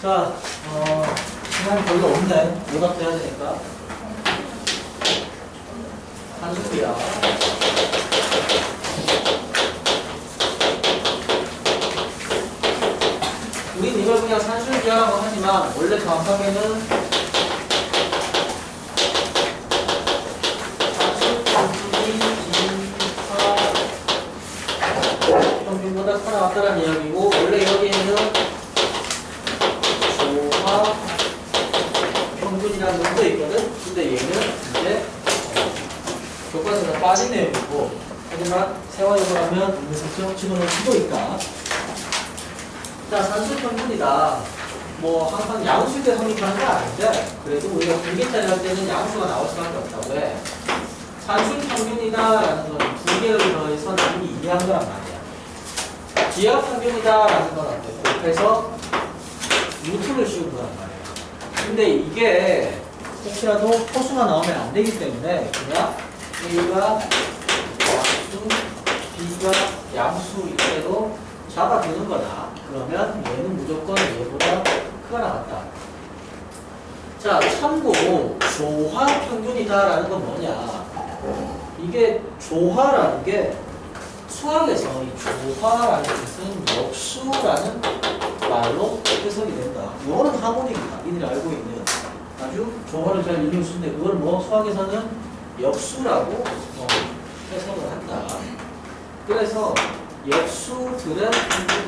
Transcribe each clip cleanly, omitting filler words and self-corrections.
자, 시간이 별로 없네. 요답도 해야 되니까. 산술이야. 우린 이걸 그냥 산술기하라고 하지만 원래 정확하게는 산술평균이 기하 평균보다 크거나 같다는 이야기고, 원래 여기에는 조합 평균이라는 놈도 있거든. 근데 얘는 이제 교과서에서 빠진 내용이고, 하지만 세화역을 하면 은근슬쩍 집어넣을 수도 있다. 자, 산술평균이다. 뭐 항상 양수일 때 성립하는 건 아닌데, 그래도 우리가 분계짜리 할 때는 양수가 나올 수밖에 없다고 해. 산술평균이다라는 건 두 개를 더해서 남이 이해한 거란 말이야. 기하평균이다라는 건 어때? 곱해서 루트를 씌운 거란 말이야. 근데 이게 혹시라도 호수가 나오면 안 되기 때문에 그냥 A가 양수, B가 양수일 때도 잡아두는 거다. 그러면 얘는 무조건 얘보다 크거나 같다. 자, 참고 조화평균이다라는 건 뭐냐? 이게 조화라는 게 수학에서 이 조화라는 뜻은 역수라는 말로 해석이 된다. 이거는 하모닉이다. 이들이 알고 있는 아주 조화를 잘 이루는 수인데, 그걸 뭐 수학에서는 역수라고 해석을 한다. 그래서 역수들의 평균,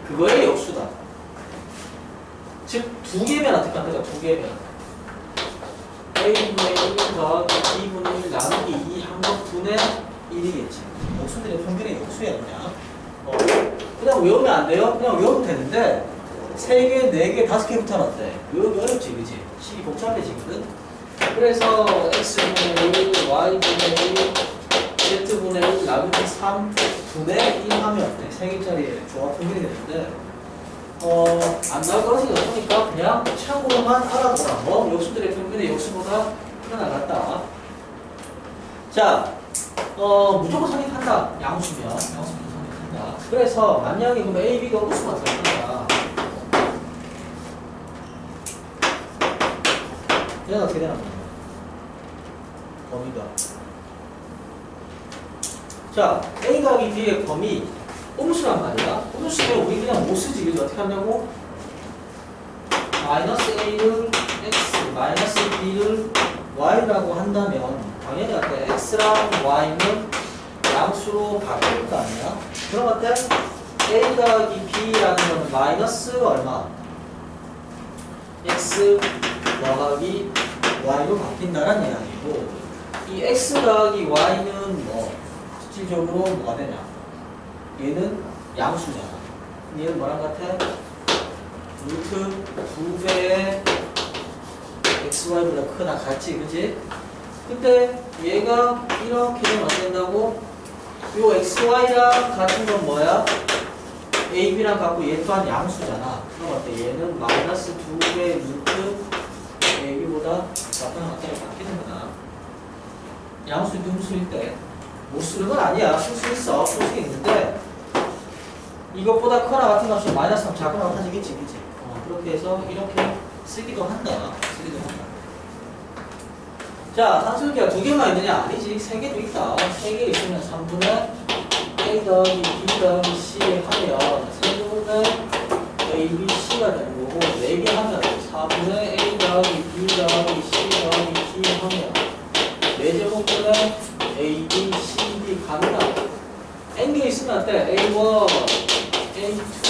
그거의 역수다. 즉, 두 개면 어떻게 한다? 두 개면 A분의 1 더하기 B분의 1 나누기 2 한 것분의 1이겠지. 역수들의 평균의 역수야 그냥. 그냥 외우면 안 돼요? 그냥 외우면 되는데 3개, 4개, 5개부터는 어때? 외우기 어렵지, 그치? 식이 복잡해지거든? 그래서 X분의 1, Y분의 1, Z분의 1 나누기 3분의 1 하면 어때? 3개짜리 조합 평균이 되는데 안 나올 거라서 없으니까 그냥 참고로만 알아둬라. 뭐 역수들의 평균의 역수보다 크게 나갔다. 자, 무조건 성립한다. 양수면 성립한다. 그래서 만약에 그러면 A, B가 우수가 들어간다. 얘는 어떻게 되나 보냐? 범위가. 자, A 더하기 B의 범위 음수란 말이야. 음수면 우리 그냥 못 쓰지. 그래서 어떻게 하냐고? 마이너스 A를 X, 마이너스 B를 Y라고 한다면 당연히 어때? X랑 Y는 양수로 바뀔 거 아니야? 그럼 어때? A 더하기 B라는 거는 마이너스 얼마? X 더하기 Y로 바뀐다는 이야기고, 이 X 더하기 Y는 뭐 실질적으로 뭐가 되냐? 얘는 양수잖아. 얘는 뭐랑 같아? 루트 2배의 xy보다 크나 같지, 그치? 근데 얘가 이렇게 되면 어떻게 된다고? 요 xy랑 같은 건 뭐야? ab랑 같고 얘 또한 양수잖아. 그럼 어때? 얘는 마이너스 2배 루트 ab보다 같거나 같다고 바뀌는구나. 양수, 음수일 때 못 쓰는 건 아니야. 쓸 수 있어. 쓸 수 있는데 이것보다 크거나 같은 값이 마이너스 3 작거나 같아지겠지, 그치? 그렇게 해서 이렇게 쓰기도 한다. 자, 산술기가 2개만 있느냐? 아니지. 3개도 있다. 3개 있으면 3분의 A 더하기 B 더하기 C 하면 3분의 A, B, C가 되는 거고, 4개 하면 4분의 A 더하기 B 더하기 C 더하기 D 하면 4제곱분의 A, B, C, D 갑니다. N개 있으면 어때? A1, A2,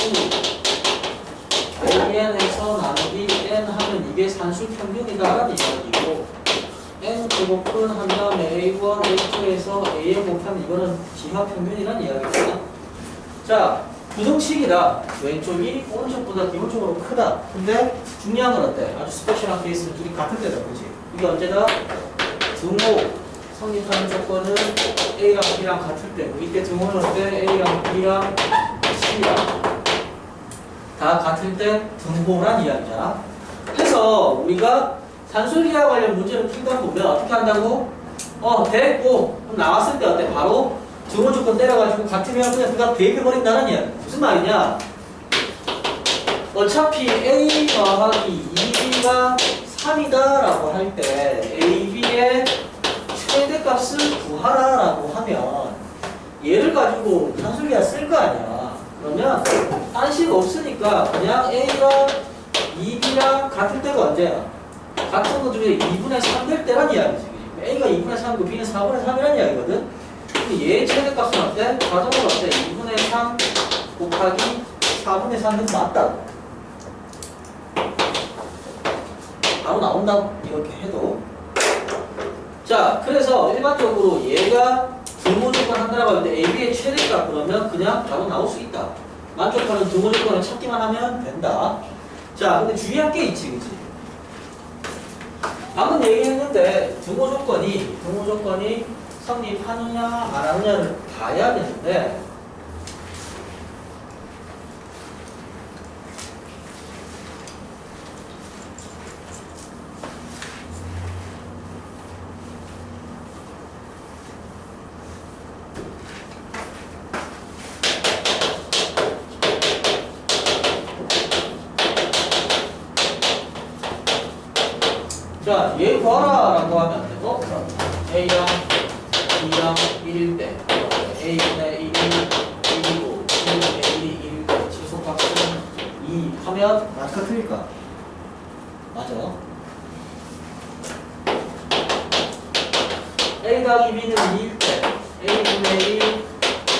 AN에서 나누기 N 하면 이게 산술 평균이다라는 이야기고, N 제곱분 한 다음에 A1, A2에서 AN 곱하면 이거는 기하 평균이라는 이야기입니다. 자, 부등식이다. 왼쪽이 오른쪽보다 기본적으로 크다. 근데 중요한 건 어때? 아주 스페셜한 케이스는 둘이 같은 데다, 그치? 이게 언제다? 등호 성립하는 조건은 A랑 B랑 같을 때고, 이때 등호는 어때? A랑 B랑 C랑 다 같을 때 등호란 이야기잖아. 그래서 우리가 산술기하 관련 문제를 풀다 보면 어떻게 한다고? 됐고, 그럼 나왔을 때 어때? 바로 등호 조건 때려가지고 같으면 그냥 그가 대입해버린다는 이야기. 무슨 말이냐? 어차피 A 더하기 2B가 3이다라고 할 때 AB의 최대값을 구하라라고 하면 얘를 가지고 산술기가 쓸 거 아니야. 그러면 한식 없으니까 그냥 A가 2B랑 같을 때가 언제야? 같은 것 중에 2분의 3 될 때란 이야기지. A가 2분의 3이고 B는 4분의 3이란 이야기거든. 근데 얘의 최대값은 어때? 가정은 어때? 2분의 3 곱하기 4분의 3은 맞다. 바로 나온다. 이렇게 해도. 자, 그래서 일반적으로 얘가 등호 조건 한다라고 하는데 AB의 최대값 그러면 그냥 바로 나올 수 있다. 만족하는 등호 조건을 찾기만 하면 된다. 자, 근데 주의할 게 있지, 그치? 방금 얘기했는데 등호 조건이 성립하느냐 안 하느냐를 봐야 되는데 자, 얘 구하라 라고 하면 안 되고 A랑 B랑 1일 때 A분의 1이 1이고 B분의 1이 1일 때 지속값은 2 하면 맞을까 틀릴까? 맞아. A 더하기 B는 2일 때 A분의 1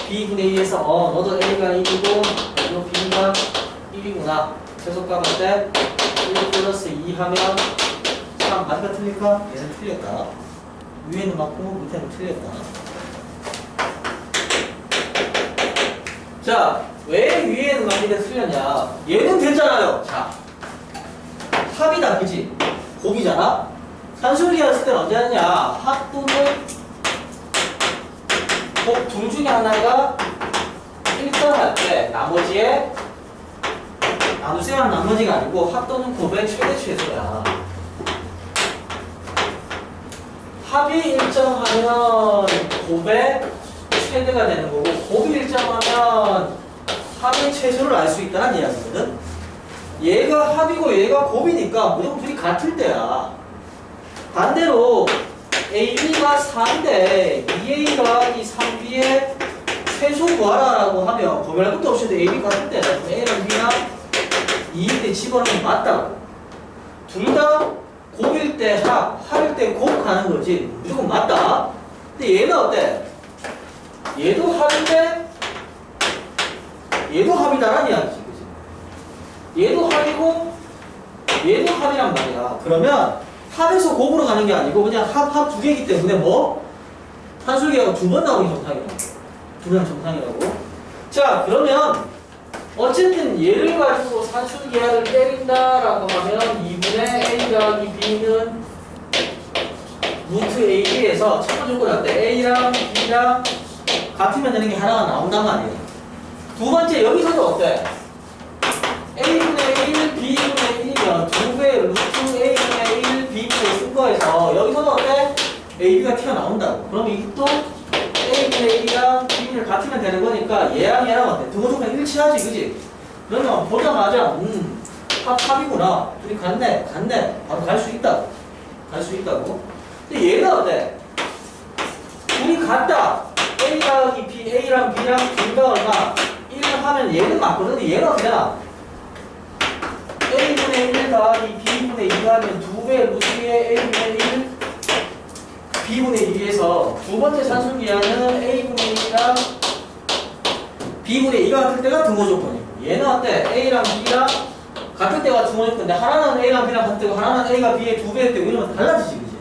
B분의 2에서 너도 A가 1이고 너도 B가 1이구나. 최소값 때 1 플러스 2 하면 맞을까 틀릴까? 얘는 틀렸다. 위에는 맞고 밑에는 틀렸다. 자, 왜 위에는 맞는데 틀렸냐? 얘는 됐잖아요. 자, 합이다, 그지? 곱이잖아? 산술기 했을 때는 언제 하느냐? 합 또는 곱 둘 중에 하나가 1등할 때 나머지에 나누세요는 나머지가 아니고 합 또는 곱의 최대 최소야. 합이 일정하면 곱의 최대가 되는 거고 곱이 일정하면 합의 최소를 알 수 있다는 이야기거든. 얘가 합이고 얘가 곱이니까 무조건 둘이 같을 때야. 반대로 AB가 4인데 2A 더하기 3B의 최소 구하라라고 하면 고민할 것도 없이 AB 같을 때야. A랑 B랑 2일 때 집어넣으면 맞다고. 둘 다 곱일 때 합일 때 곱 가는 거지. 무조건 맞다. 근데 얘는 어때? 얘도 합인데 얘도 합이다라는 이야기지. 그치? 얘도 합이고 얘도 합이란 말이야. 그러면 합에서 곱으로 가는 게 아니고 그냥 합 두 개이기 때문에 뭐? 산술기하고 두 번 나오기 정상이라고. 두 번 정상이라고. 자, 그러면 어쨌든 얘를 가지고 산술기하를 때린다라고 하면 2분의 A 더하기 B는 루트 AB에서 첫 번째 조건이 어때? A랑 B랑 같으면 되는 게 하나가 나온단 말이에요. 두 번째 여기서도 어때? A분의 1, B분의 1이면 두 배의 루트 A분의 1, B분의 쓴 거에서 여기서도 어때? AB가 튀어나온다고. 그럼 이것도 A분의 1이랑 B분을 같으면 되는 거니까 얘랑 얘랑 어때? 등호 조건 일치하지, 그지? 그러면 보자마자 합이구나. 둘이 같네. 바로 갈 수 있다고. 근데 얘는 어때? 둘이 같다. A 더하기 B, A랑 B랑 둘 다 얼마? 1 하면 얘는 맞거든. 근데 얘는 어떻게 되나? A분의 1 더하기 B분의 2 하면 2배 루트의 A분의 1 B분의 2에서 두 번째 산술기하는 A분의 1이랑 B분의 2가 같을 때가 등호 조건이고 얘는 어때? A랑 B랑 같을 때가 등호 조건인데 하나는 A랑 B랑 같을 때고 하나는 A가 B의 2배일 때고 이러면 달라지지, 그지?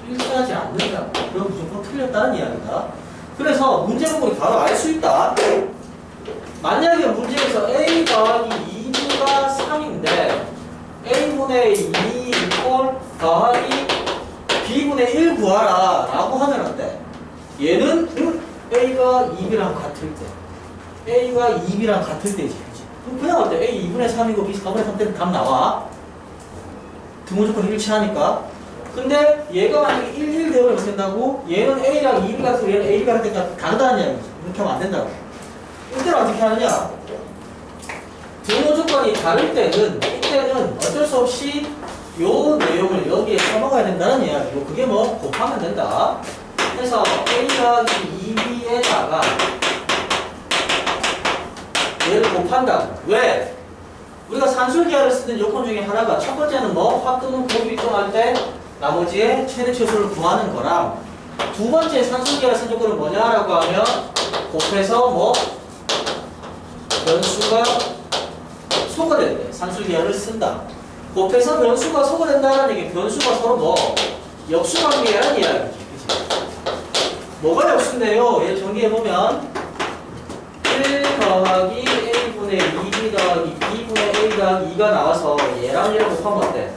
일치하지 않는다. 그럼 무조건 틀렸다는 이야기다. 그래서 문제 공부를 바로 알 수 있다. 만약에 문제에서 A 더하기 2B가 3인데 A분의 2 이꼴 더하기 B분의 1 구하라 라고 하면 어때? 얘는 A가 2B랑 같을 때 A가 2B랑 같을 때지, 그치? 그럼 그냥 어때? A 2분의 3이고 B 4분의 3 때는 답 나와. 등호 조건 일치하니까. 근데 얘가 만약에 1, 1 되어버리면 된다고? 얘는 A랑 2B 같은 얘는 AB 같은 데가 다르다는 이야기지. 이렇게 하면 안 된다고. 이때는 어떻게 하느냐? 등호 조건이 다를 때는 이때는 어쩔 수 없이 요 내용을 여기에 써먹어야 된다는 이야기고 그게 뭐 곱하면 된다. 그래서 A 더하기 2B에다가 얘를 곱한다. 왜? 우리가 산술기하를 쓰는 요건 중에 하나가 첫 번째는 뭐 확등은 곱이 입동할 때 나머지의 최대 최소를 구하는 거랑 두 번째 산술기하를 쓰는 요건은 뭐냐라고 하면 곱해서 뭐 변수가 소거된대. 산술기하를 쓴다. 곱해서 변수가 소거된다는 얘기. 변수가 서로 뭐 역수관계라는 이야기지. 그치? 뭐가 역수인데요? 얘 정리해보면 1 더하기 A분의 2B 더하기 B분의 A 더하기 2가 나와서 얘랑 얘를 곱하면 어때?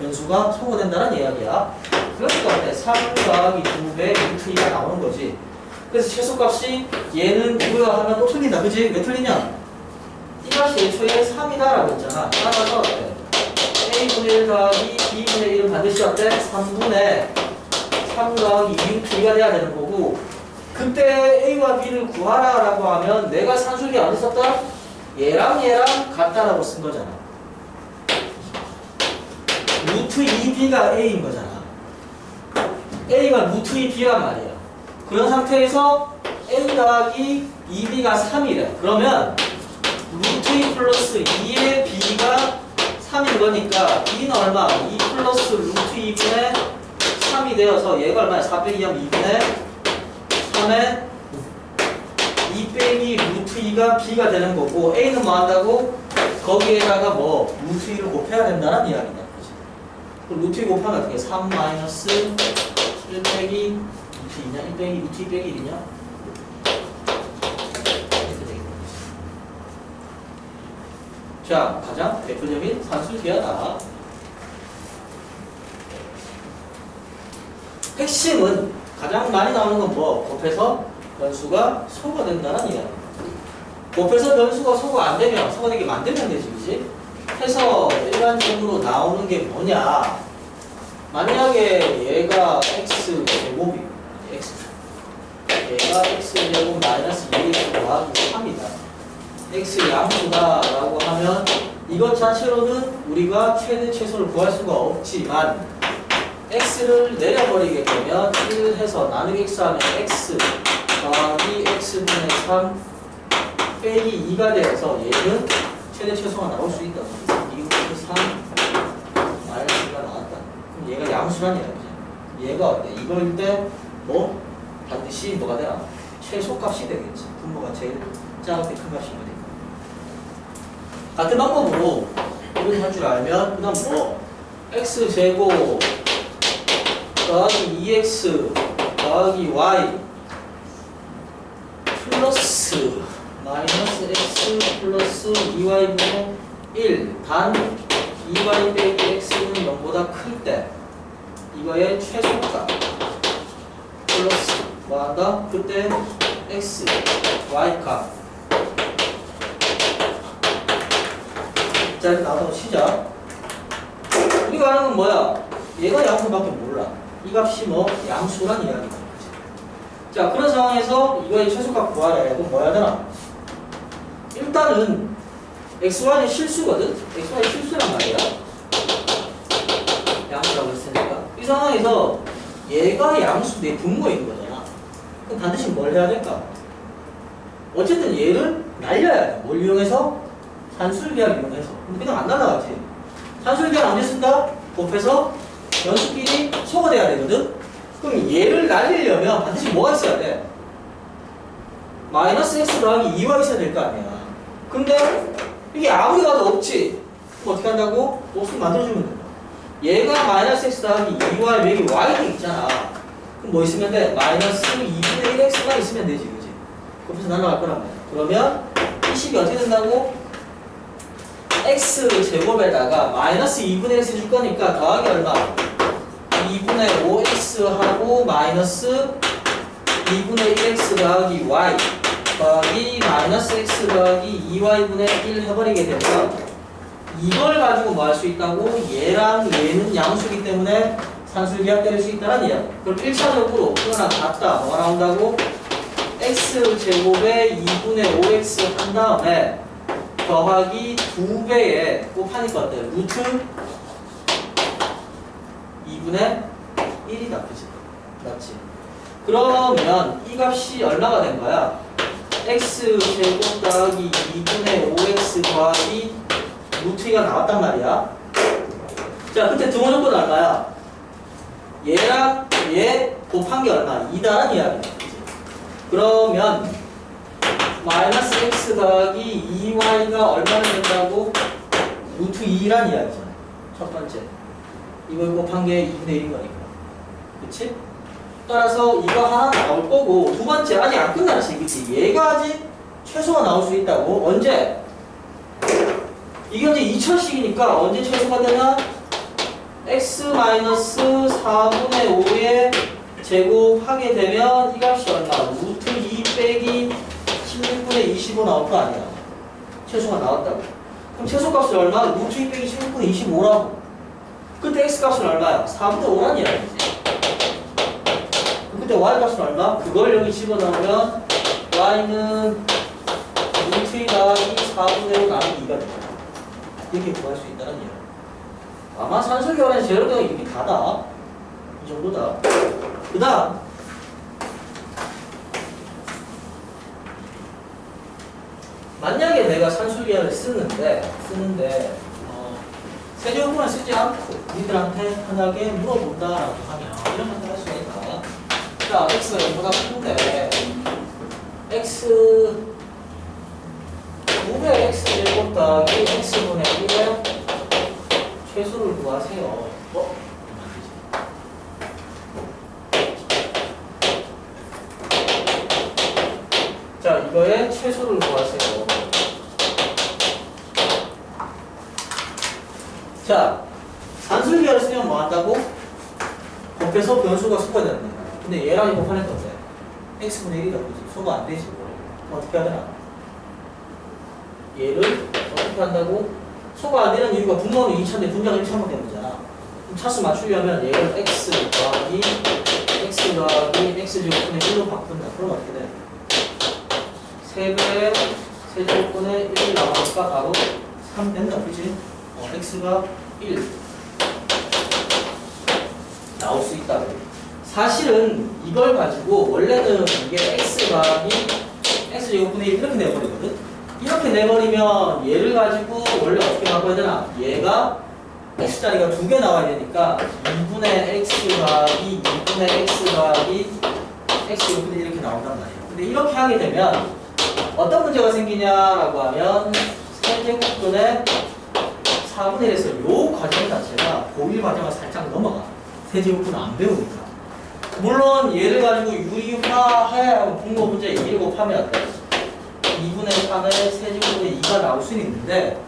변수가 소거된다는 이야기야. 그러니까 어때? 3 더하기 2배 루트 2가 나오는 거지. 그래서 최소값이 얘는 2야 하면 또 틀린다. 그치? 왜 틀리냐? 이 값이 애초에 3이다라고 했잖아. 따라서 어때? A분의 1 더하기 B분의 1은 반드시 어때? 3분의 3 더하기 2 루트 2가 돼야 되는 거고 그때 A와 B를 구하라라고 하면 내가 산술기 어디 썼다? 얘랑 얘랑 같다라고 쓴 거잖아. 루트 2B가 A인 거잖아. A가 루트 2B란 말이야. 그런 상태에서 A 더하기 2B가 3이래. 그러면 루트 2 플러스 2의 B가 3인 거니까 B는 얼마? 2 플러스 루트 2분의 3이 되어서 얘가 얼마야? 4 빼기 2하면 2분의 3에 2 빼기 루트 2가 B가 되는 거고 A는 뭐 한다고? 거기에다가 뭐 루트 2를 곱해야 된다는 이야기다. 그럼 루트 2 곱하면 어떻게? 3 마이너스 1 빼기 루트 2냐? 1 빼기 루트 2 빼기 1이냐? 자, 가장 대표적인 산술기하다. 핵심은 가장 많이 나오는 건 뭐? 곱해서 변수가 소거된다는 이야기입니다. 곱해서 변수가 소거 안 되면 소거되게 만들면 되지, 그지? 해서 일반적으로 나오는 게 뭐냐? 만약에 얘가 x 제곱이 얘가 x 제곱 마이너스 2x 더하기 3이다. x 양수다라고 하면 이것 자체로는 우리가 최대 최소를 구할 수가 없지만 x를 내려버리게 되면 1 해서 나누기 x 하면 x 더하기 x분의 3 빼기 2가 되어서 얘는 최대 최소가 나올 수 있다. 2분의 3 마이너스 2가 나왔다. 그럼 얘가 양수란 이야기죠. 얘가 어때? 이거일 때 뭐 반드시 뭐가 되나? 최소값이 되겠지. 분모가 제일 작을 때 큰 값이 되니까. 같은 방법으로 이렇게 할 줄 알면 그다음 뭐 x제곱 더하기 2x 더하기 y 플러스 마이너스 x 플러스 2y분의 1 단 2y 빼기 x는 0보다 클 때 이거의 최소값 플러스 뭐한다? 그때 x, y 값 자, 이렇게 나와서 시작. 우리가 아는 건 뭐야? 얘가 양수밖에 몰라. 이 값이 뭐 양수란 이야기다. 자, 그런 상황에서 이거의 최소값 구하라 해도 뭐 해야 되나? 일단은 xy는 실수거든? xy는 실수란 말이야. 양수라고 했으니까. 이 상황에서 얘가 양수 내 분모인 거잖아. 그럼 반드시 뭘 해야 될까? 어쨌든 얘를 날려야 돼. 뭘 이용해서? 산술기하를 이용해서. 근데 그냥 안 날라가지. 산술기하를 언제 쓴다? 곱해서 변수끼리 소거돼야 되거든? 그럼 얘를 날리려면 반드시 뭐가 있어야 돼? 마이너스 x 더하기 2가 있어야 될 거 아니야. 근데 이게 아무리 가도 없지. 그럼 어떻게 한다고? 없으면 만들어주면 된다. 얘가 마이너스 x 더하기 2y 여기 y가 있잖아. 그럼 뭐 있으면 돼? 마이너스 2분의 1x가 있으면 되지, 그지? 곱해서 날라갈 거란 말이야. 그러면 이 식이 어떻게 된다고? x 제곱에다가 마이너스 2분의 1x 줄 거니까 더하기 얼마? 2분의 5x하고 마이너스 2분의 1x 더하기 y 더하기 마이너스 x 더하기 2y분의 1 해버리게 되면 이걸 가지고 뭐 할 수 있다고? 얘랑 얘는 양수기 때문에 산술기하 때릴 수 있다는 이야기. 그럼 1차적으로 그거랑 같다. 뭐가 나온다고? x제곱에 2분의 5x 한 다음에 더하기 2배에 곱하니까 어때요? 루트 2분의 1이다. 그치? 맞지? 그러면 이 값이 얼마가 된 거야? x제곱 더하기 2분의 5x 더하기 루트 2가 나왔단 말이야. 자, 그때 등호 조건은 얼마야? 얘랑 얘 곱한 게 얼마? 2다라는 이야기야. 그치? 그러면 마이너스 x 더하기 2y가 얼마나 된다고? 루트 2란 이야기잖아. 첫 번째. 이걸 곱한 게 2분의 1인 거니까. 그치? 따라서 이거 하나 나올 거고, 두 번째, 아직 안 끝났지. 그치? 얘가 아직 최소가 나올 수 있다고. 언제? 이게 이제 2000씩이니까 언제 최소가 되나? x-4분의 5에 제곱하게 되면 이 값이 얼마? 루트 2 빼기 16분의 25 나올 거 아니야. 최소가 나왔다고. 그럼 최소값이 얼마? 루트 2 빼기 16분의 25라고. 그때 x값은 얼마야? 4분의 5란 이야기지. 그때 y값은 얼마? 그걸 여기 집어넣으면 y는 루트 2 더하기 4분의 5 나누기 2가 됩니다. 이렇게 구할 수 있다는 이야기. 아마 산술기하는 재료가 이렇게 다다. 이 정도다. 그 다음 만약에 내가 산술기하를 쓰는데 세제곱분을 쓰지 않고 니들한테 편하게 물어본다라고 하면 이런 것들 할 수가 있다. 자, x가 0보다 큰데 x 900x제곱 더하기 x분의 1에 최소를 구하세요. 자, 이거의 최소를 구하세요. 자, 산술기하를 쓰면 뭐 한다고? 곱해서 변수가 소가 되는 거야. 근데 얘랑 이거 곱하니까 어때? x분의 1이라고 그러지. 소가 안 되지. 어떻게 하더라? 얘를 어떻게 한다고? 소가 안 되는 이유가 분모는 2차인데 분자가 1차만 되는 거잖아. 그럼 차수 맞추려면 얘를 x 더하기 x제곱분의 1로 바꾼다. 그럼 어떻게 돼? 3배의 세제곱분의 1 나오니까 바로 3 된다. 그치? x가 1 나올 수 있다. 사실은 이걸 가지고 원래는 이게 x 더하기 x제곱분의 1 이렇게 내버리거든. 이렇게 내버리면 얘를 가지고 원래 어떻게 바꿔야 되나? 얘가 x자리가 2개 나와야 되니까 2분의 x 더하기 2분의 x 더하기 x제곱분의 1 이렇게 나온단 말이에요. 근데 이렇게 하게 되면 어떤 문제가 생기냐라고 하면 세제곱분의 4분의 1에서 요 과정 자체가 고1 과정을 살짝 넘어가. 세제곱분을 안 배우니까. 물론 얘를 가지고 유리화해 분모 문제 2를 곱하면 어때? 2분의 3의 세제곱분의 2가 나올 수는 있는데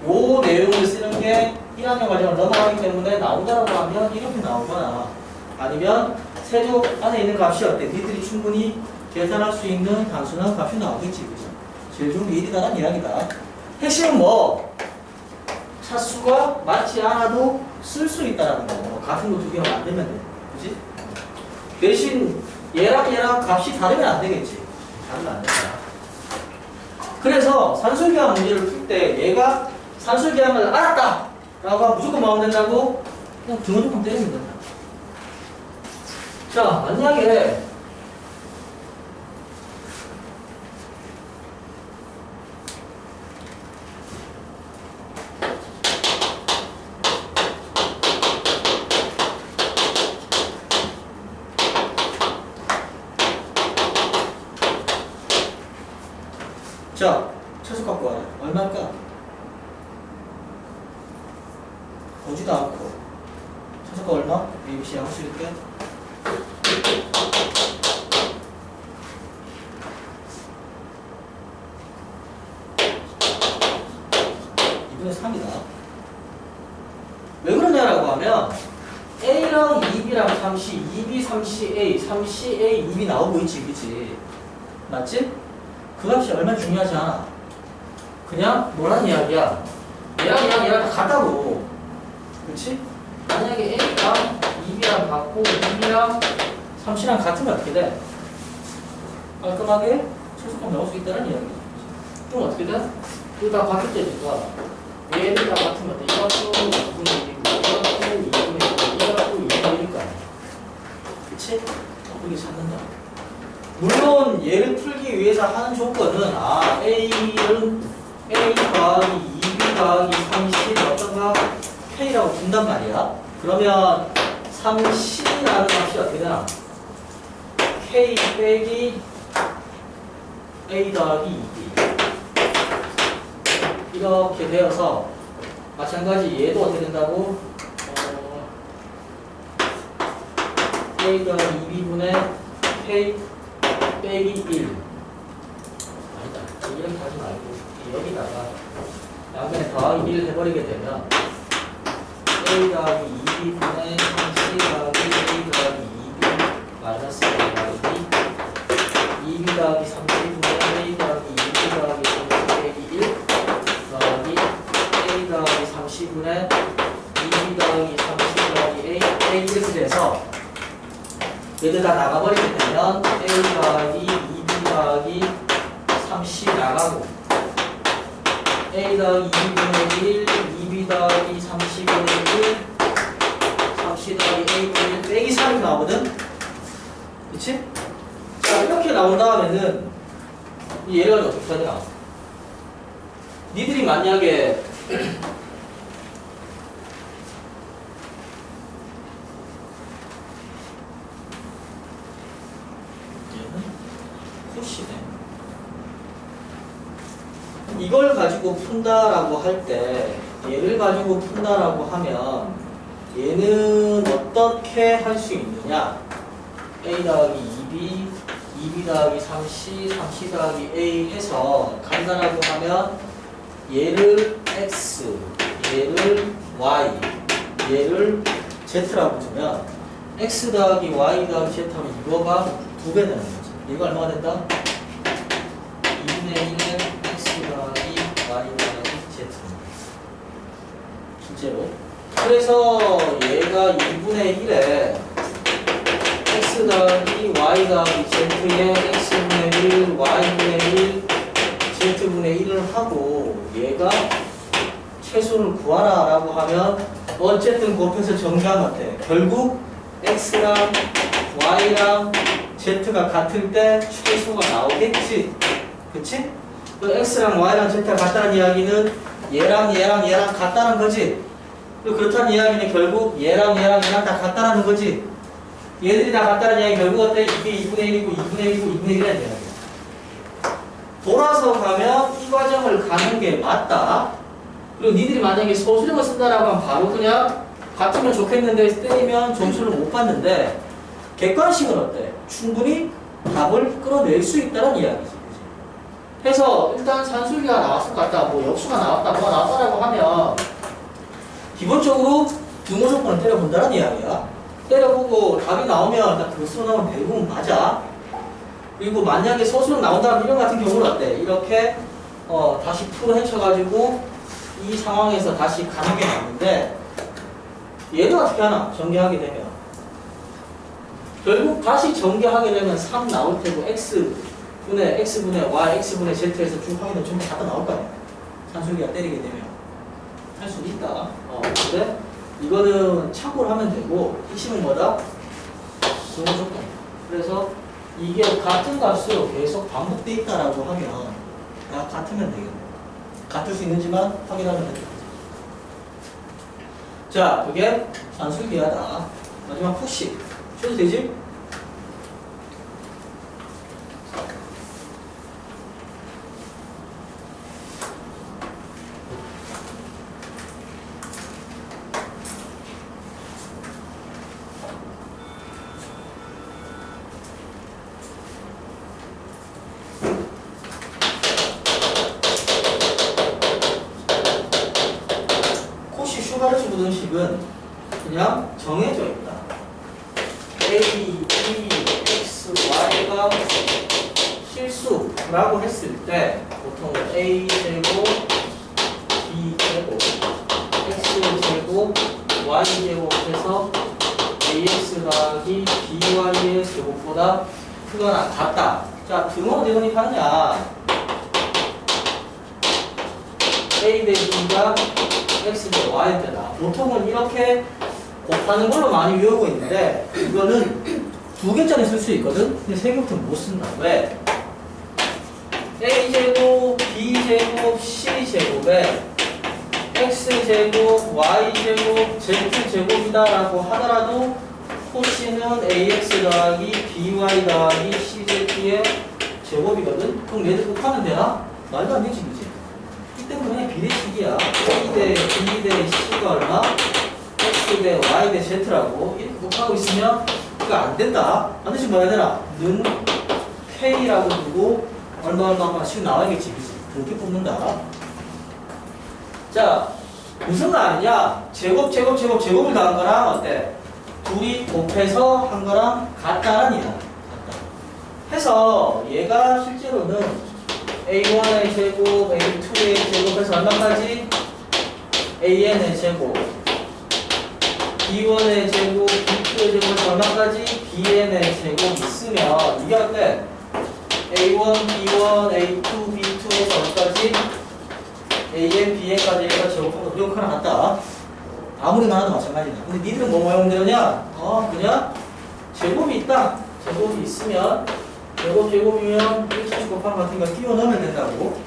요 내용을 쓰는 게 1학년 과정을 넘어가기 때문에 나온다라고 하면 이렇게 나오거나 아니면 세제곱 안에 있는 값이 어때? 니들이 충분히 계산할 수 있는 단순한 값이 나오겠지. 그죠? 제일 좋은 게 1이다라는 이야기다. 핵심은 뭐? 차수가 맞지 않아도 쓸 수 있다라는 거. 같은 거 두 개가 안 되면 돼. 그치? 대신 얘랑 값이 다르면 안 되겠지. 다르면 안 된다. 그래서 산술기하 문제를 풀 때 얘가 산술기하를 알았다! 라고 하면 무조건 뭐하면 된다고? 그냥 등호조건 때리면 된다. 자, 만약에 자, 최소값 구하라. 얼마일까? 보지도 않고. 최소값 얼마? ABC 하고 쓸게. 2분의 3이다. 왜 그러냐라고 하면 A랑 2B랑 3C, 2B, 3C, A, 3C, A, 2B 나오고 있지, 그치? 맞지? 그 값이 얼마나 중요하지 않아. 그냥 뭐라는 이야기야. 얘랑 다 같다고. 그렇지? 만약에 A가 2b랑 같고 2b랑 3c랑 같으면 어떻게 돼? 깔끔하게 최소값 나올 수 있다는 이야기죠. 그럼 어떻게 돼? 이거 다 같을 때니까 얘들 다 같으면 돼. 이것도 2분의 1이고 이것도 2분의 1이고 이것도 2분의 1이니까 그치? 그렇게 찾는다. 물론 얘를 풀기 위해서 하는 조건은 A는 A 더하기 2B 더하기 3C는 어떤가? K라고 둔단 말이야. 그러면 3C라는 값이 어떻게 되나? K 빼기 A 더하기 2B 이렇게 되어서 마찬가지 얘도 어떻게 된다고? A 더하기 2B분의 K 빼기 1 아니다. 이렇게 하지 말고 여기다가 양변에 더하기 1 해버리게 되면 A 더하기 2B분의 3C 더하기 A 더하기 2B 마이너스 A 더하기 2B 더하기 3C분의 A 더하기 2B 더하기 3C 빼기 1 더하기 A 더하기 3C분의 2B 더하기 3C 더하기 A 이렇게 돼서 얘들 다 나가버리게 되면 A 더하기 2B 더하기 3C 나가고 A 더하기 2분의 1, 2B 더하기 3C분의 1, 3C 더하기 A분의 1 빼기 3이 나오거든? 그치? 자, 이렇게 나온 다음에는 이 얘를 어떻게 하냐? 니들이 만약에 이걸 가지고 푼다라고 할 때 얘를 가지고 푼다라고 하면 얘는 어떻게 할 수 있느냐? A 더하기 2B, 2B 더하기 3C, 3C 더하기 A 해서 간단하고 하면 얘를 X, 얘를 Y, 얘를 Z라고 두면 X 더하기 Y 더하기 Z 하면 이거가 2배 되는 거지. 이거 얼마가 된다? 2분의 1에 X 더하기 Y 더하기 Z 실제로. 그래서 얘가 2분의 1에 X 더하기 Y 더하기 Z에 X분의 1, Y분의 1, Z분의 1을 하고 얘가 최소를 구하라 라고 하면 어쨌든 곱해서 정리하면 어때? 결국 X랑 Y랑 Z가 같을 때 최소가 나오겠지? 그치? 그 X랑 Y랑 Z가 같다는 이야기는 얘랑 같다는 거지? 그렇다는 이야기는 결국 얘랑 다 같다는 거지? 얘들이 다 같다는 이야기 결국 어때? 이게 2분의 1이고 2분의 1이고 2분의 1이라는 이야기야. 돌아서 가면 이 과정을 가는 게 맞다. 그리고 니들이 만약에 소수령을 쓴다라고 하면 바로 그냥 같으면 좋겠는데 때리면 점수를 못 받는데 객관식은 어때? 충분히 답을 끌어낼 수 있다는 이야기지. 그치? 해서 일단 산술기가 나왔을 것 같다. 뭐 역수가 나왔다. 뭐가 나왔다라고 하면 기본적으로 등호 조건을 때려본다는 이야기야. 때려보고 답이 나오면 일단 그 수로 나오면 대부분 맞아. 그리고 만약에 소수로 나온다면 이런 같은 경우는 어때? 이렇게 다시 풀어 헤쳐가지고 이 상황에서 다시 가는 게 맞는데 얘는 어떻게 하나? 전개하게 되면 결국 다시 전개하게 되면 3 나올 테고 X분의 Y, X분의 Z에서 쭉 하게 되면 전부 다 나올 거 아니야. 산술기가 때리게 되면 할 수는 있다. 근데 이거는 참고를 하면 되고 핵심은 뭐다? 등호 조건. 그래서 이게 같은 값으로 계속 반복돼 있다라고 하면 다 같으면 되겠네. 같을 수 있는지만 확인하면 되겠다. 자, 그게 산술기하다. 마지막 푸시. 쉬어도 되지? 식은 그냥 정해져 있다. A, B, X, Y가 실수라고 했을 때 보통 A 제곱, B 제곱, X 제곱, Y 제곱해서 A 크거나 같다. 자, 등호 어디 선입하느냐? A 대 B가 X 대 Y 대다. 보통은 이렇게 곱하는 걸로 많이 외우고 있는데 이거는 두 개짜리 쓸 수 있거든? 근데 세 개부터는 못 쓴다. 왜? A제곱, B제곱, C제곱에 X제곱, Y제곱, Z제곱이다 라고 하더라도 코시는 AX 더하기 BY 더하기 CZ의 제곱이거든? 그럼 얘들 곱하면 되나? 말도 안 되지, 그치? 이 때문에 그냥 비례식이야. A 대 B 대 C가 얼마? X 대 Y 대 Z라고 이렇게 곱하고 있으면 이거 안 된다. 반드시 뭐 해야 되나? 는 K라고 두고 얼마씩 나와야겠지, 그치? 그렇게 뽑는다. 자, 무슨 말이냐? 제곱을 더한 거랑 어때? 둘이 곱해서 한 거랑 같다는 이야. 해서 얘가 실제로는 A1의 제곱, A2의 제곱해서 얼마까지? AN의 제곱, B1의 제곱, B2의 제곱해서 얼마까지? BN의 제곱 있으면 이게 어때? A1, B1, A2, B2에서 어디까지? AN, BN까지 얘가 제곱하고 이렇게 하나 같다. 아무리 많아도 마찬가지다. 근데 니들은 뭐 외우면 되느냐? 그냥 제곱이 있다. 제곱이 있으면 제곱이면 1차 곱함 같은 거 끼워 넣으면 된다고.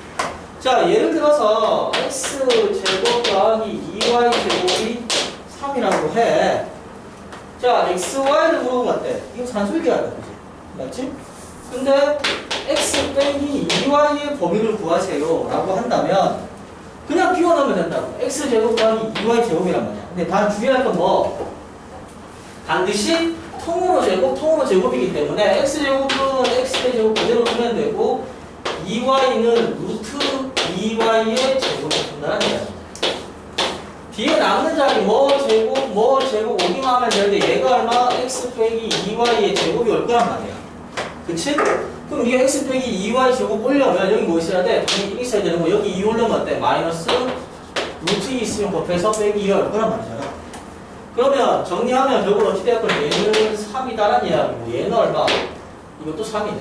자, 예를 들어서 X제곱 더하기 2Y 제곱이 3이라고 해. 자, XY를 물어보면 어때? 이거 산술기하다, 그지? 맞지? 근데 X 빼기 2Y의 범위를 구하세요 라고 한다면 그냥 끼워 넣으면 된다고. X제곱 더하기 2Y 제곱이란 말이야. 근데 단 주의할 건 뭐? 반드시 통으로 제곱이기 때문에 X제곱은 X제곱 그대로 두면 되고 2Y는 루트 2Y의 제곱을 둔다는 얘기야. 뒤에 남는 자리 뭐 제곱 오기만 하면 되는데 얘가 얼마? X 빼기 2Y의 제곱이 올 거란 말이야. 그치? 그럼 이게 X 빼기 2Y 제곱 올려면 여기 뭐 있어야 돼? 당연히 1 있어야 되는 거. 여기 2 올려면 어때? 마이너스 루트 2 있으면 곱해서 빼기 2가 올 거란 말이잖아. 그러면 정리하면 저걸 어찌 되었건 얘는 3이다라는 이야기고 얘는 얼마? 이것도 3이네.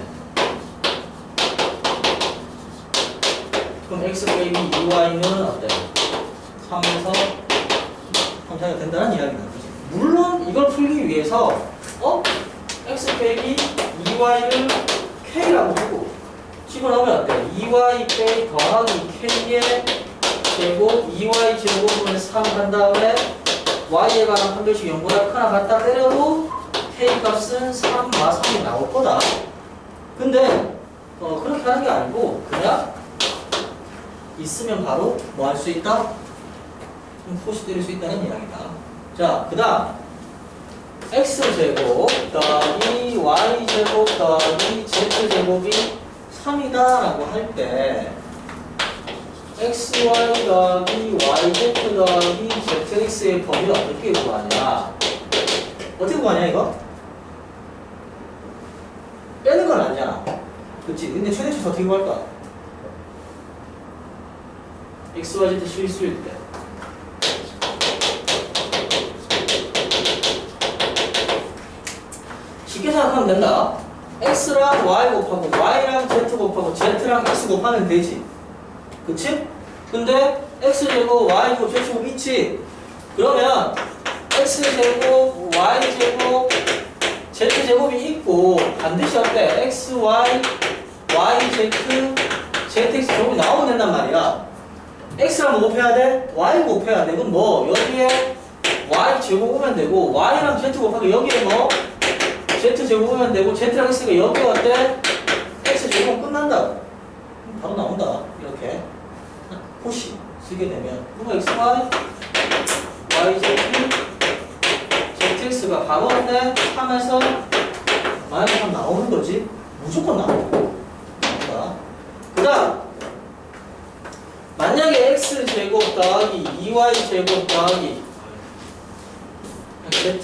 그럼 X 빼기 2Y는 어때? 3에서 3차가 된다는 이야기다. 물론 이걸 풀기 위해서 X 빼기 2Y를 K라고 하고 집어넣으면 어때? 2Y 빼기 더하기 K의 제곱 2Y 제곱은 3 한 다음에 Y에 관한 판별식 0보다 크나 같다 때려도 K 값은 3, 3이 나올 거다. 근데 그렇게 하는 게 아니고 그냥 있으면 바로 뭐 할 수 있다? 포시 때릴 수 있다는 이야기다. 자, 그 다음 X제곱 더하기 Y제곱 더하기 Z제곱이 3이다 라고 할 때 XY 더하기 YZ 더하기 ZX의 범위를 어떻게 구하냐? 어떻게 구하냐 이거? 빼는 건 아니잖아. 그치? 근데 최대치에서 어떻게 구할까? XYZ 실수일 때 쉽게 생각하면 된다. X랑 Y 곱하고 Y랑 Z 곱하고 Z랑 X 곱하면 되지. 그치? 근데 X제곱, Y제곱, Z제곱 있지? 그러면 X제곱, Y제곱, Z제곱이 있고 반드시 어때? X, Y, YZ, ZX 제곱이 나오면 된단 말이야. X랑 뭐 곱해야 돼? Y 곱해야 돼. 그럼 뭐 여기에 Y제곱 오면 되고 Y랑 Z 곱하고 여기에 뭐 Z제곱 오면 되고 Z랑 X가 여기 어때? X제곱 끝난다. 바로 나온다. 이렇게 호시 쓰게 되면 그럼 XY, YZ, ZX가 바로 어때? 3에서 마이너스 3 나오는 거지. 무조건 나오고. 그 다음 만약에 X제곱 더하기 2Y제곱 더하기 Z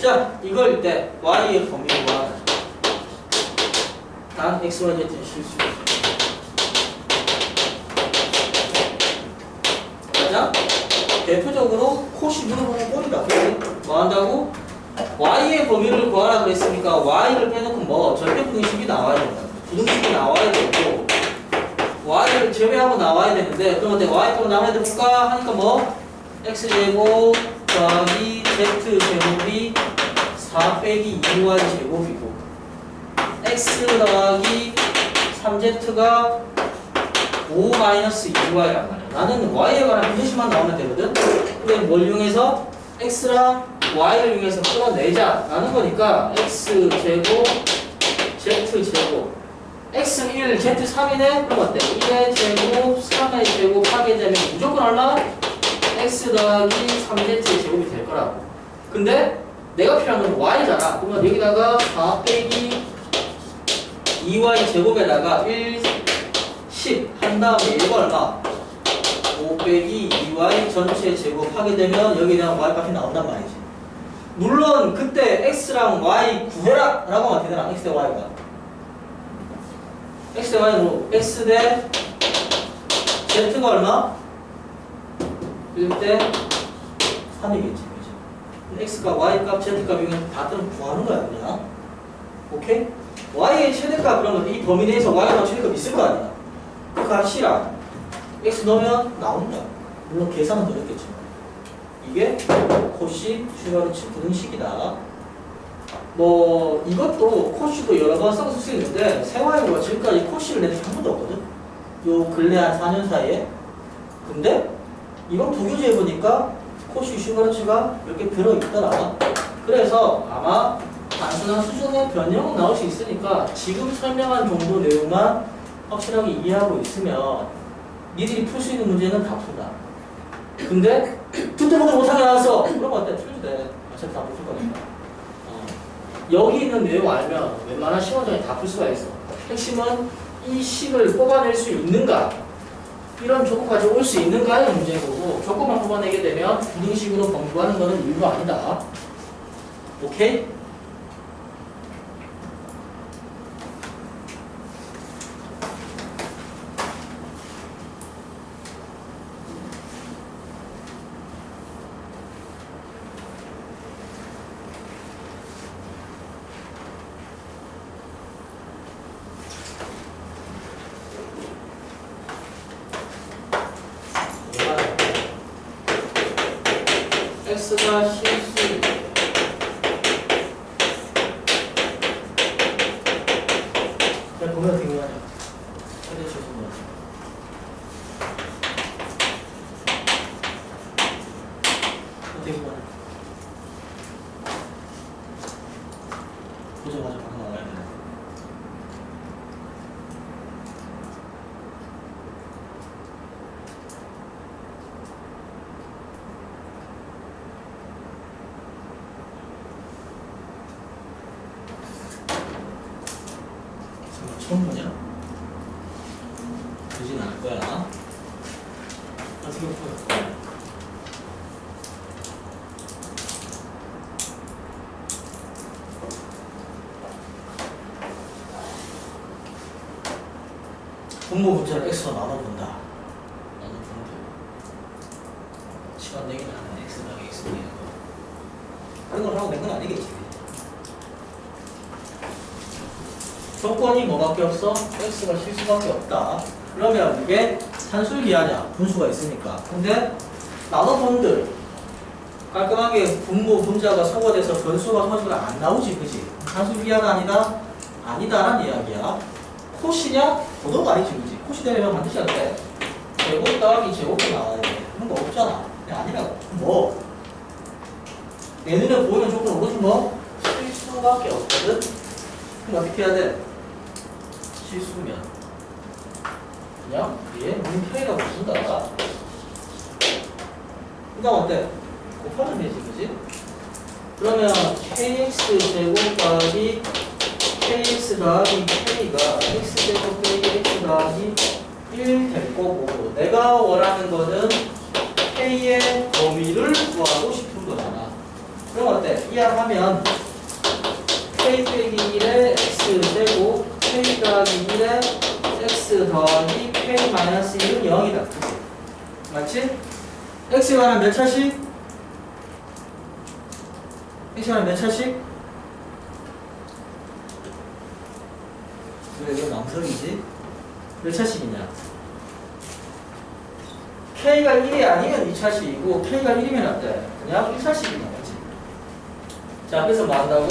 자, 이걸 때 Y의 범위와 단 X, Y, Z는 실수. 가장 대표적으로 코시 물어보는 꼴이다. 그치? 뭐 한다고? y의 범위를 구하라 그랬으니까 y를 빼놓고 뭐 절대 부등식이 나와야 된다. 부등식이 나와야 되고 y를 제외하고 나와야 되는데 그럼 어때? y 빼고 나머지 볼까? 하니까 뭐 x제곱 더하기 z제곱이 4 빼기 2y 제곱이고 x 더하기 3z가 5 마이너스 2y란 말이야. 나는 y에 관한 부등식만 나오면 되거든. 근데 뭘 이용해서? x랑 y를 이용해서 풀어내자 라는 거니까 x제곱 z제곱 x는 1, z 3이네? 그럼 어때? 1의 제곱, 3의 제곱 하게 되면 무조건 얼마? x 더하기 3z의 제곱이 될 거라고. 근데 내가 필요한 건 y잖아. 그러면 여기다가 4 빼기 2y 제곱에다가 1, 10 한 다음에 얘가 얼마? 5 빼기 2y 전체 제곱 하게 되면 여기에 대한 y 값이 나온단 말이지. 물론 그때 x랑 y 구해라 라고 하면 되잖아. x 대 y가 x 대 y는 x 대 z가 얼마? 1대 3이겠지. 그치? x값, y값, z값 이건 다 구하는 거야 그냥. 오케이? y의 최대값 그러면 이 범위 내에서 y가 최대값 있을 거 아니야. 그 값이랑 x 넣으면 나오는 거야. 물론 계산은 어렵겠지만 이게 코시 슈가르츠 부등식이다. 뭐 이것도 코시도 여러 번 써서 쓸 수 있는데 세화이고가 지금까지 코시를 낸 적이 한 번도 없거든. 요 근래 한 4년 사이에. 근데 이번 도교재에 보니까 코시 슈가르츠가 이렇게 들어있더라. 그래서 아마 단순한 수준의 변형은 나올 수 있으니까 지금 설명한 정도 내용만 확실하게 이해하고 있으면 니들이 풀 수 있는 문제는 다 푼다. 근데 듣도보도 못하게 나왔어. 그럼 어때? 풀도 돼. 어차피 다 못 풀 거니까. 여기 있는 내용 알면 웬만한 시험장에 다 풀 수가 있어. 핵심은 이 식을 뽑아낼 수 있는가? 이런 조건까지 올 수 있는가의 문제인 거고 조건만 뽑아내게 되면 부등식으로 범구하는 거는 일도 아니다. 오케이? x가 실수 그냥 보면 되게 많아. 최대 최소만 되게 많아. 보자마자 방금 나와야 돼. 처음 보냐? 되진 않을 거야. 어떻게 풀어? 분모 문자를 x로 나눠본다. 나눠보면 되고. 시간 내기는 하는 x 더하기 x 내는 거. 그런 걸 하고 낸 건 아니겠지. 조건이 뭐밖에 없어? x가 실수밖에 없다. 그러면 이게 산술기 아니야. 분수가 있으니까. 근데 나눠본들 깔끔하게 분모 분자가 소거돼서 변수가 소거되면 안 나오지, 그지? 산술기하다 아니다? 아니다라는 이야기야. 코시냐? 더더욱 아니지, 그지? 코시 되려면 반드시 어때? 제곱 더하기 제곱이 나와야 돼. 그런 거 없잖아. 그냥 아니라고. 뭐? 내 눈에 보이는 조건 오로지 뭐? 실수밖에 없거든? 그럼 어떻게 해야 돼? 실수면 그냥 얘 문패라고 쓴다. 그 다음 어때? 곱하면 되지, 그지? 그러면 kx 제곱 더하기 kx 더하기 k가 x제곱 빼기 x 더하기 1 될 거고 내가 원하는 거는 k의 범위를 구하고 싶은 거잖아. 그럼 어때? 이항하면 k 빼기 1의 x제곱 k 더하기 1의 x 더하기 k 마이너스 1은 0이다. 그치? 맞지? x에 관한 몇 차식? x에 관한 몇 차식? 왜 이게 망설이지? 몇 차식이냐? k가 1이 아니면 2차식이고 k가 1이면 어때? 그냥 1차식이냐, 그치? 자, 그래서 뭐 한다고?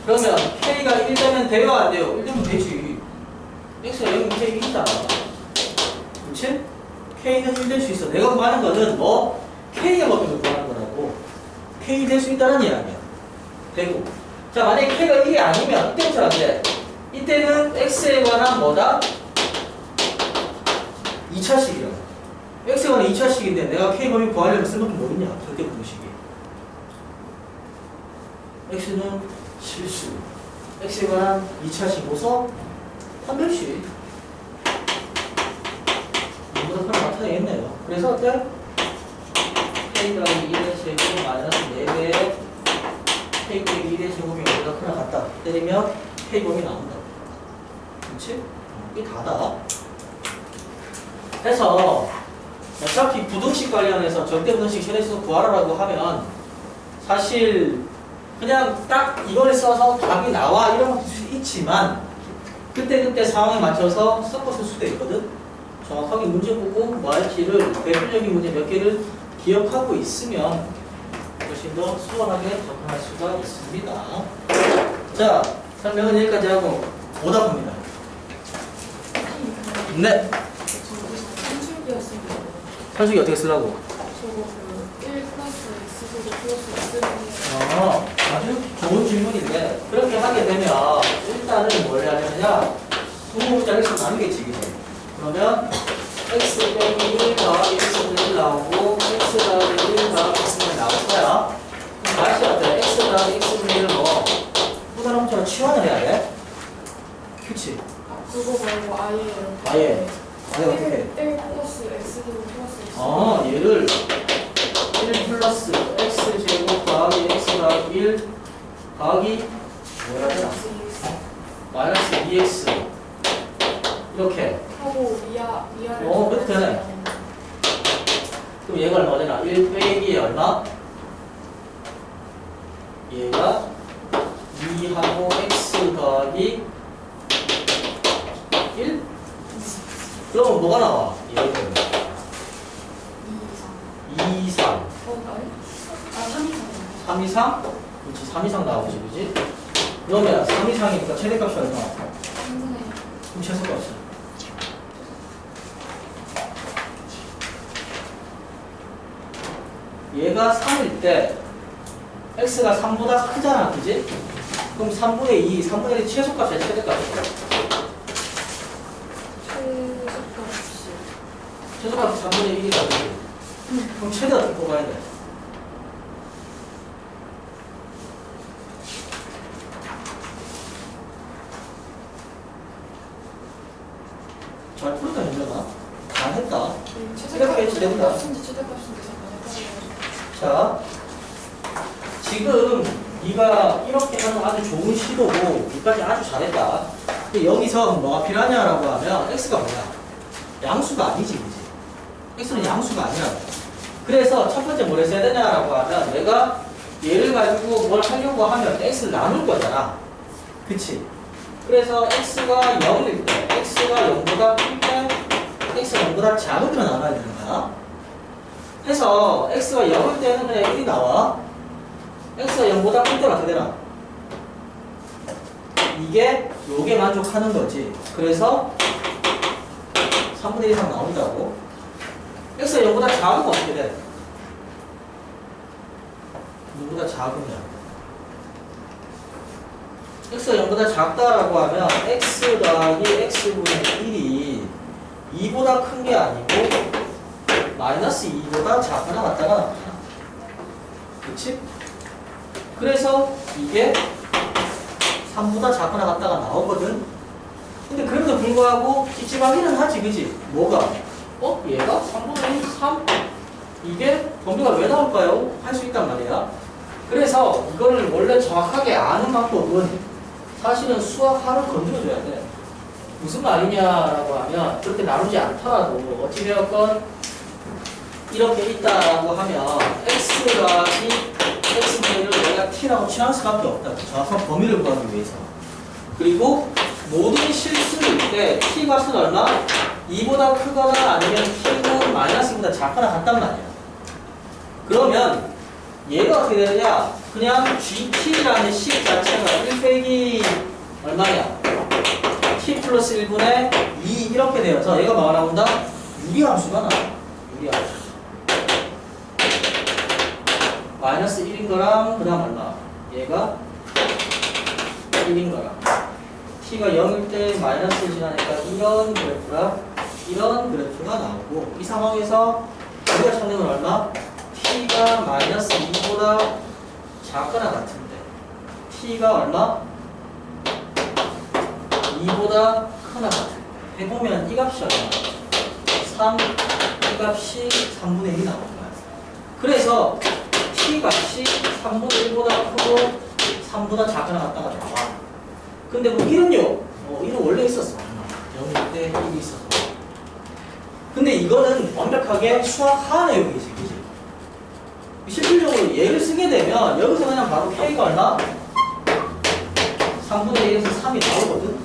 그러면 k가 1 되면 돼요, 안 돼요? 1 되면 되지. x가 0이면 k 1이다. 그치? k는 1 될 수 있어. 내가 구하는 거는 뭐? k가 먹는 걸 구하는 거라고. k 될 수 있다는 이야기야. 되고. 자, 만약에 k가 1이 아니면 이때부터 안 돼. 이때는 x에 관한 뭐다? 2차식이라고. x에 관한 2차식인데 내가 k 범위 구하려면 쓸 것도 뭐 있냐? 절대 공식이. x는 실수. x에 관한 2차식 모서 판별식. 이보다 바로 나타내겠네요. 그래서 어때? k 더하기 1의 제곱 마이너스 4배의 k 빼기 1의 제곱이 여기다 하나 같다. 때리면 k 범위 나온다. 그렇지? 이게 다다. 해서 어차피 부등식 관련해서 절대 부등식 현에서 구하라고 하면 사실 그냥 딱 이걸 써서 답이 나와 이런 것도 있지만 그때그때 상황에 맞춰서 섞어 쓸 수도 있거든. 정확하게 문제 보고 뭐 할지를 대표적인 문제 몇 개를 기억하고 있으면 훨씬 더 수월하게 접근할 수가 있습니다. 자, 설명은 여기까지 하고 오답합니다. 네. 산수기 어떻게 쓰려고? 저거 그 1 플러스 X제곱 플러스 X제곱. 아주 좋은 질문인데 그렇게 하게 되면 일단은 뭘 해야 되느냐? 분모자를 나누겠지. 그러면 x 빼기 1 더하기 x분의 1 나오고 x 더하기 1 더하기 x분의 1 나올 거야. 그럼 다시 어때? x 더하기 x분의 1을 뭐 부담함처럼 치환을 해야 돼? 그치? 그거 말고 아예 아예 어떻게 해? 1 플러스 X제곱 플러스 X. 얘를 1 플러스 x제곱 더하기 x 더하기 1 더하기 뭐라 해야 되나? 마이너스 2x 이렇게 하고 이하를 그렇게 되네. 그럼 얘가 얼마 되나? 1 빼기 얼마? 얘가 2하고 x 더하기 1? 그럼 뭐가 나와? 얘가 2 이상 3 이상? 그렇지 3 이상 나오지 그지? 그러면 3 이상이니까 최대값이 얼마? 그럼 최소값이 얘가 3일 때 x가 3보다 크잖아 그지? 그럼 3분의 2, 3분의 1이 최소값이야 최대값이야? 최소값이 3분의 1이다 그지? 그럼 최대 어떻게 뽑아야 돼? 잘 풀었다 현정아. 잘했다. 최대값인지 된다. 최대값인지 자, 지금 네가 이렇게 하는 아주 좋은 시도고 여기까지 아주 잘했다. 근데 여기서 뭐가 필요하냐라고 하면 x가 뭐야? 양수가 아니지, 그지? x는 양수가 아니야. 그래서 첫 번째 뭘 했어야 되냐라고 하면 내가 얘를 가지고 뭘 하려고 하면 x를 나눌 거잖아. 그치? 그래서 x가 0일 때, x가 0보다 클 때, x가 0보다 작을 때만 나눠야 되는 거야. 해서 x가 0일 때는 그냥 1이 나와. x가 0보다 클 때는 어떻게 되나? 이게 요게 만족하는 거지. 그래서 3분의 1 이상 나온다고. x가 0보다 작으면 어떻게 돼? 누구보다 작으면 x가 0보다 작다라고 하면 x 더하기 x분의 1이 2보다 큰 게 아니고 마이너스 2보다 작거나 같다가 나타나. 그치? 그래서 이게 3보다 작거나 같다가 나오거든. 근데 그럼에도 불구하고 기침하기는 하지, 그지? 뭐가? 얘가 3분의 1, 3? 이게 범위가 왜 나올까요? 할 수 있단 말이야. 그래서 이거를 원래 정확하게 아는 방법은 사실은 수학하를 건드려줘야 돼. 무슨 말이냐라고 하면 그렇게 나누지 않더라도 어찌되었건 이렇게 있다라고 하면 x가 x분의 1을 내가 t라고 취할 수밖에 없다. 정확한 범위를 구하기 위해서. 그리고 모든 실수일 때 t 값은 얼마? 2보다 크거나 아니면 t는 마이너스 2보다 작거나 같단 말이야. 그러면 얘가 어떻게 되느냐? 그냥 gt라는 식 자체가 1 빼기 얼마냐? t 플러스 1분의 2 이렇게 되어서 얘가 뭐가 나온다? 유리함수가 나와. 유리함수. 마이너스 1인 거랑 그 다음 얼마? 얘가 1인 거랑 t가 0일 때 마이너스 지나니까 이런 그래프가 나오고 이 상황에서 우리가 찾는 건 얼마? t가 마이너스 2보다 작거나 같은데 t가 얼마? 2보다 크나 같은데 해보면 이 값이 얼마? 3, 이 값이 3분의 1이 나오는 거야. 그래서 t 값이 3분의 1보다 크고 3보다 작거나 같다가 나와. 근데 뭐 1은요? 1은 원래 있었어. 0일 때 1이 있어서. 근데 이거는 완벽하게 수학 하하 내용이지, 그지? 실질적으로 얘를 쓰게 되면 여기서 그냥 바로 k가 얼마? 3분의 1에서 3이 나오거든?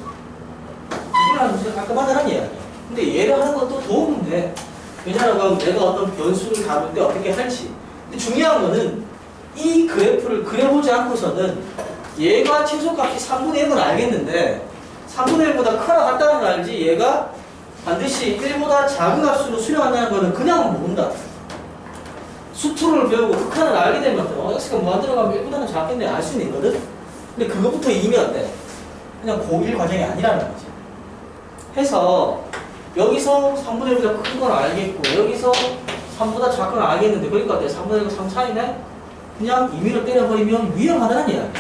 이거랑 무슨 깔끔하다는 이야기야. 근데 얘를 하는 것도 도움은 돼. 왜냐하면 내가 어떤 변수를 다룰 때 어떻게 할지. 근데 중요한 거는 이 그래프를 그려보지 않고서는 얘가 최소값이 3분의 1은 알겠는데 3분의 1보다 크나 같다는 걸 알지 얘가 반드시 1보다 작은 값으로 수렴한다는 거는 그냥 모른다. 수투를 배우고 극한을 알게 되면 x가 무한 들어가면 1보다는 작겠네 알 수는 있거든? 근데 그거부터 이미 어때? 그냥 고1 과정이 아니라는 거지. 해서 여기서 3분의 1보다 큰 걸 알겠고 여기서 3보다 작은 걸 알겠는데 그러니까 어때? 3분의 1과 3 차이네? 그냥 임의로 때려버리면 위험하다는 이야기야.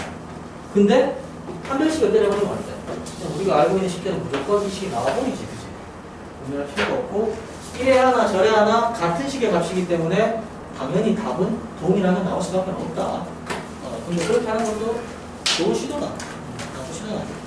근데 한별식을 때려버리면 안 돼. 그냥 우리가 알고 있는 식대는 무조건 이 식이 나와버리지, 그지? 고민할 필요가 없고 1에 하나 저에 하나 같은 식의 값이기 때문에 당연히 답은 동일하게 나올 수밖에 없다. 근데 그렇게 하는 것도 좋은 시도다. 나쁜 시도는 아니야.